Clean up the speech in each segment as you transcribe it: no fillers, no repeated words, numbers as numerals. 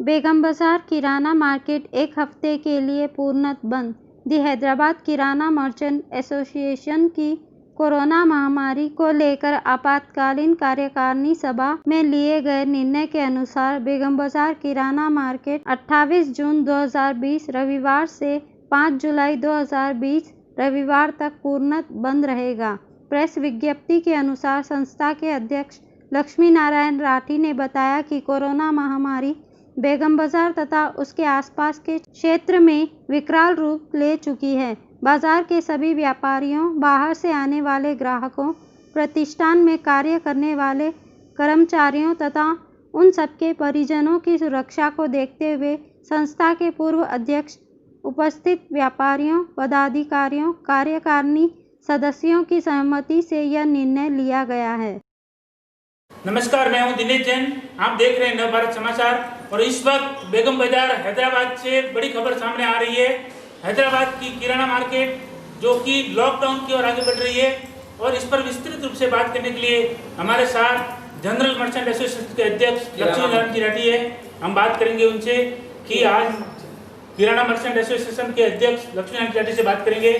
बेगम बाजार किराना मार्केट एक हफ्ते के लिए पूर्णतः बंद। दी हैदराबाद किराना मर्चेंट एसोसिएशन की कोरोना महामारी को लेकर आपातकालीन कार्यकारिणी सभा में लिए गए निर्णय के अनुसार बेगम बाजार किराना मार्केट 28 जून 2020 रविवार से 5 जुलाई 2020 रविवार तक पूर्णतः बंद रहेगा। प्रेस विज्ञप्ति के अनुसार संस्था के अध्यक्ष लक्ष्मी नारायण राठी ने बताया कि कोरोना महामारी बेगम बाजार तथा उसके आसपास के क्षेत्र में विकराल रूप ले चुकी है। बाजार के सभी व्यापारियों, बाहर से आने वाले ग्राहकों, प्रतिष्ठान में कार्य करने वाले कर्मचारियों तथा उन सबके परिजनों की सुरक्षा को देखते हुए संस्था के पूर्व अध्यक्ष, उपस्थित व्यापारियों, पदाधिकारियों, कार्यकारिणी सदस्यों की सहमति से यह निर्णय लिया गया है। नमस्कार, मैं हूं दिनेश जैन। आप देख रहे हैं नव भारत समाचार और इस वक्त बेगम बाजार हैदराबाद से बड़ी खबर सामने आ रही है। हैदराबाद की किराना मार्केट जो कि लॉकडाउन की ओर आगे बढ़ रही है और इस पर विस्तृत रूप से बात करने के लिए हमारे साथ जनरल मर्चेंट एसोसिएशन के अध्यक्ष लक्ष्मी नारायण राठी है। हम बात करेंगे उनसे कि आज किराना मर्चेंट एसोसिएशन के अध्यक्ष लक्ष्मी नारायण राठी से बात करेंगे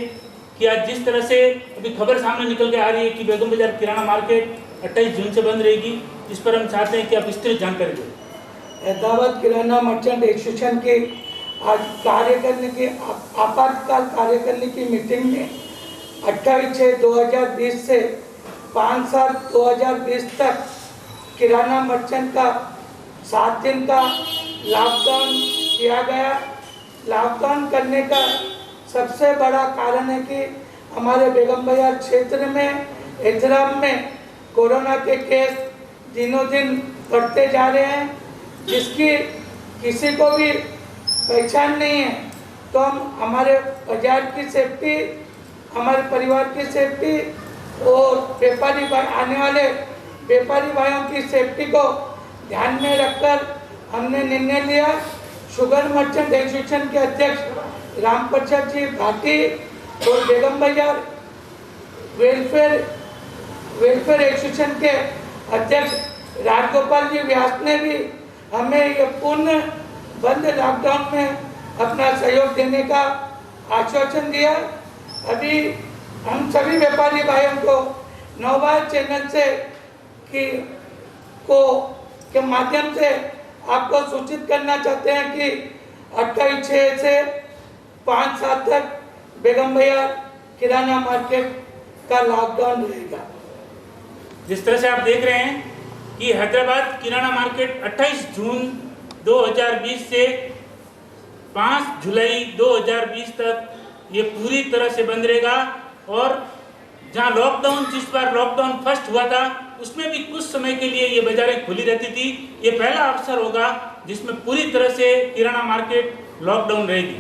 कि आज जिस तरह से अभी खबर सामने निकल के आ रही है कि बेगम बाजार किराना मार्केट 28 जून से बंद रहेगी, इस पर हम चाहते हैं कि आप विस्तृत जानकारी दें। हैदराबाद किराना मर्चेंट एसोसिएशन के आज आपातकाल कार्य करने की मीटिंग में 28/6/2020 से 5/7/2020 तक किराना मर्चेंट का 7 दिन का लॉकडाउन किया गया। लॉकडाउन करने का सबसे बड़ा कारण है कि हमारे बेगम बाजार क्षेत्र में एहतराम में कोरोना के केस दिनों दिन बढ़ते जा रहे हैं, जिसकी किसी को भी पहचान नहीं है। तो हम हमारे बाजार की सेफ्टी, हमारे परिवार की सेफ्टी और व्यापारी भाई आने वाले व्यापारी भाइयों की सेफ्टी को ध्यान में रखकर हमने निर्णय लिया। शुगर मर्चेंट एसोसिएशन के अध्यक्ष राम प्रसाद जी भाटी और बेगम बाजार वेलफेयर एसोसिएशन के अध्यक्ष राजगोपाल जी व्यास ने भी हमें ये पूर्ण बंद लॉकडाउन में अपना सहयोग देने का आश्वासन दिया। अभी हम सभी व्यापारी भाइयों को नवभारत चैनल से के माध्यम से आपको सूचित करना चाहते हैं कि 28/6 से 5/7 तक बेगम बाजार किराना मार्केट का लॉकडाउन रहेगा। जिस तरह से आप देख रहे हैं कि हैदराबाद किराना मार्केट 28 जून 2020 से 5 जुलाई 2020 तक ये पूरी तरह से बंद रहेगा और जहां जिस बार लॉकडाउन फर्स्ट हुआ था उसमें भी कुछ समय के लिए ये बाजारें खुली रहती थी। ये पहला अवसर होगा जिसमें पूरी तरह से किराना मार्केट लॉकडाउन रहेगी।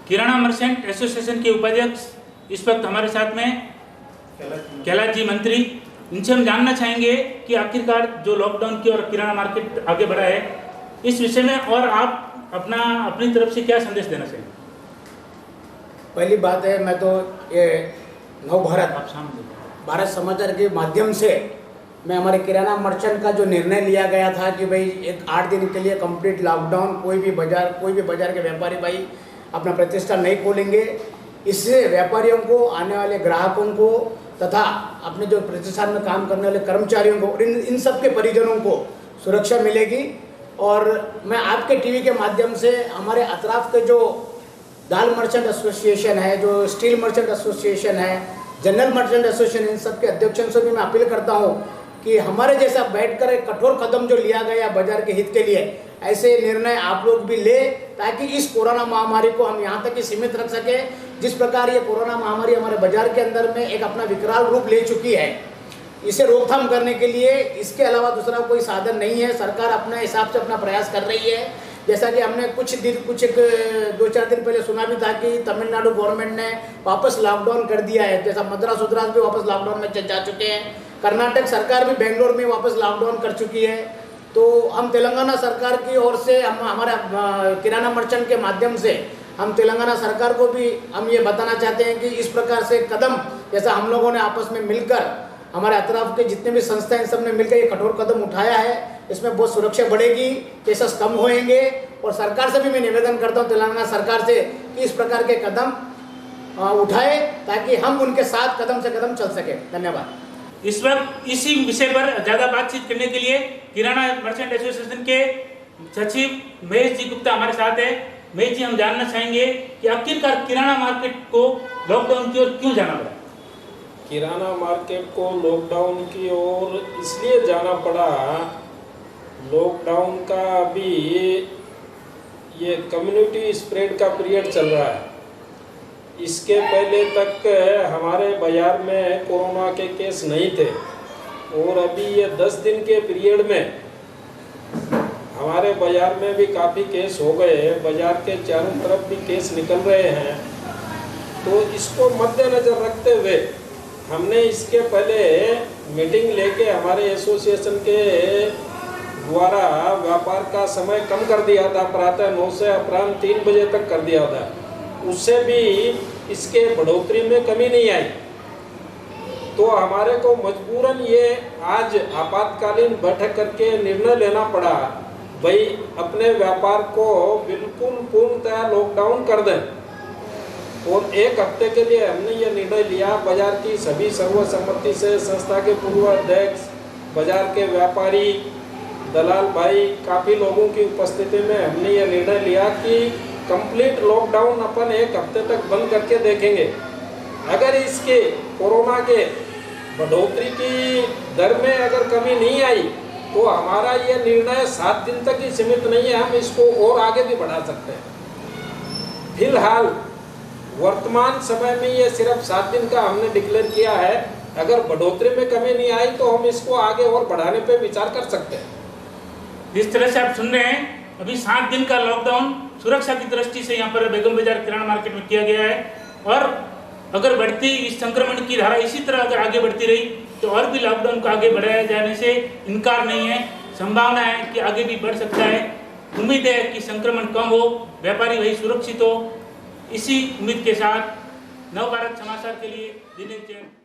किराना मर्चेंट एसोसिएशन के उपाध्यक्ष इस वक्त हमारे साथ में कैलाश जी मंत्री, इनसे हम जानना चाहेंगे कि आखिरकार जो लॉकडाउन की और किराना मार्केट आगे बढ़ा है इस विषय में और आप अपनी तरफ से क्या संदेश देना चाहेंगे। पहली बात है, मैं तो ये नव भारत समाचार के माध्यम से मैं हमारे किराना मर्चेंट का जो निर्णय लिया गया था कि भाई एक 8 दिन के लिए कंप्लीट लॉकडाउन, कोई भी बाजार के व्यापारी भाई अपना प्रतिष्ठान नहीं खोलेंगे। इससे व्यापारियों को, आने वाले ग्राहकों को तथा अपने जो प्रतिष्ठान में काम करने वाले कर्मचारियों को और इन सब के परिजनों को सुरक्षा मिलेगी। और मैं आपके टीवी के माध्यम से हमारे अतराफ के जो दाल मर्चेंट एसोसिएशन है, जो स्टील मर्चेंट एसोसिएशन है, जनरल मर्चेंट एसोसिएशन, इन सब के अध्यक्षों से भी मैं अपील करता हूँ कि हमारे जैसा बैठकर एक कठोर कदम जो लिया गया बाजार के हित के लिए, ऐसे निर्णय आप लोग भी ले ताकि इस कोरोना महामारी को हम यहाँ तक ही सीमित रख सके। जिस प्रकार ये कोरोना महामारी हमारे बाजार के अंदर में एक अपना विकराल रूप ले चुकी है, इसे रोकथाम करने के लिए इसके अलावा दूसरा कोई साधन नहीं है। सरकार अपने हिसाब से अपना प्रयास कर रही है। जैसा कि हमने कुछ 2-4 दिन पहले सुना भी था कि तमिलनाडु गवर्नमेंट ने वापस लॉकडाउन कर दिया है। जैसा मद्रास भी वापस लॉकडाउन में जा चुके हैं। कर्नाटक सरकार भी बेंगलोर में वापस लॉकडाउन कर चुकी है। तो हम तेलंगाना सरकार की ओर से हम हमारा किराना मर्चेंट के माध्यम से हम तेलंगाना सरकार को भी हम ये बताना चाहते हैं कि इस प्रकार से कदम जैसा हम लोगों ने आपस में मिलकर, हमारे अतराफ के जितने भी संस्थाएं सब ने मिलकर ये कठोर कदम उठाया है, इसमें बहुत सुरक्षा बढ़ेगी, केसेस कम होएंगे। और सरकार से भी मैं निवेदन करता हूँ, तेलंगाना सरकार से, कि इस प्रकार के कदम उठाए ताकि हम उनके साथ कदम से कदम चल सके। धन्यवाद। इस वक्त इसी विषय पर ज़्यादा बातचीत करने के लिए किराना मर्चेंट एसोसिएशन के सचिव महेश जी गुप्ता हमारे साथ है। महेश जी, हम जानना चाहेंगे कि आखिरकार किराना मार्केट को लॉकडाउन की ओर क्यों जाना पड़ा? किराना मार्केट को लॉकडाउन की ओर इसलिए जाना पड़ा, लॉकडाउन का अभी ये कम्युनिटी स्प्रेड का पीरियड चल रहा है। इसके पहले तक हमारे बाजार में कोरोना के केस नहीं थे और अभी ये 10 दिन के पीरियड में हमारे बाजार में भी काफ़ी केस हो गए। बाजार के चारों तरफ भी केस निकल रहे हैं। तो इसको मद्देनज़र रखते हुए हमने इसके पहले मीटिंग लेके हमारे एसोसिएशन के द्वारा व्यापार का समय कम कर दिया था, प्रातः 9 से अपराह्न 3 बजे तक कर दिया था। उससे भी इसके बढ़ोतरी में कमी नहीं आई। तो हमारे को मजबूरन ये आज आपातकालीन बैठक करके निर्णय लेना पड़ा, भाई अपने व्यापार को बिल्कुल पूर्णतः लॉकडाउन कर दें। और 1 हफ्ते के लिए हमने ये निर्णय लिया। बाजार की सभी सर्वसम्मति से संस्था के पूर्व अध्यक्ष, बाजार के व्यापारी, दलाल भाई, काफ़ी लोगों की उपस्थिति में हमने ये निर्णय लिया कि कंप्लीट लॉकडाउन अपन 1 हफ्ते तक बंद करके देखेंगे। अगर इसके कोरोना के बढ़ोतरी की दर में अगर कमी नहीं आई तो हमारा ये निर्णय 7 दिन तक ही सीमित नहीं है, हम इसको और आगे भी बढ़ा सकते हैं। फिलहाल वर्तमान समय में ये सिर्फ 7 दिन का हमने डिक्लेयर किया है। अगर बढ़ोतरी में कमी नहीं आई तो हम इसको आगे और बढ़ाने पे विचार कर सकते हैं। जिस तरह से आप सुन रहे हैं, अभी 7 दिन का लॉकडाउन सुरक्षा की दृष्टि से यहाँ पर बेगम बाजार किराना मार्केट में किया गया है। और अगर बढ़ती इस संक्रमण की धारा इसी तरह अगर आगे बढ़ती रही तो और भी लॉकडाउन को आगे बढ़ाया जाने से इनकार नहीं है, संभावना है कि आगे भी बढ़ सकता है। उम्मीद है कि संक्रमण कम हो, व्यापारी वही सुरक्षित हो। इसी उम्मीद के साथ नवभारत समाचार के लिए दिनेश जैन।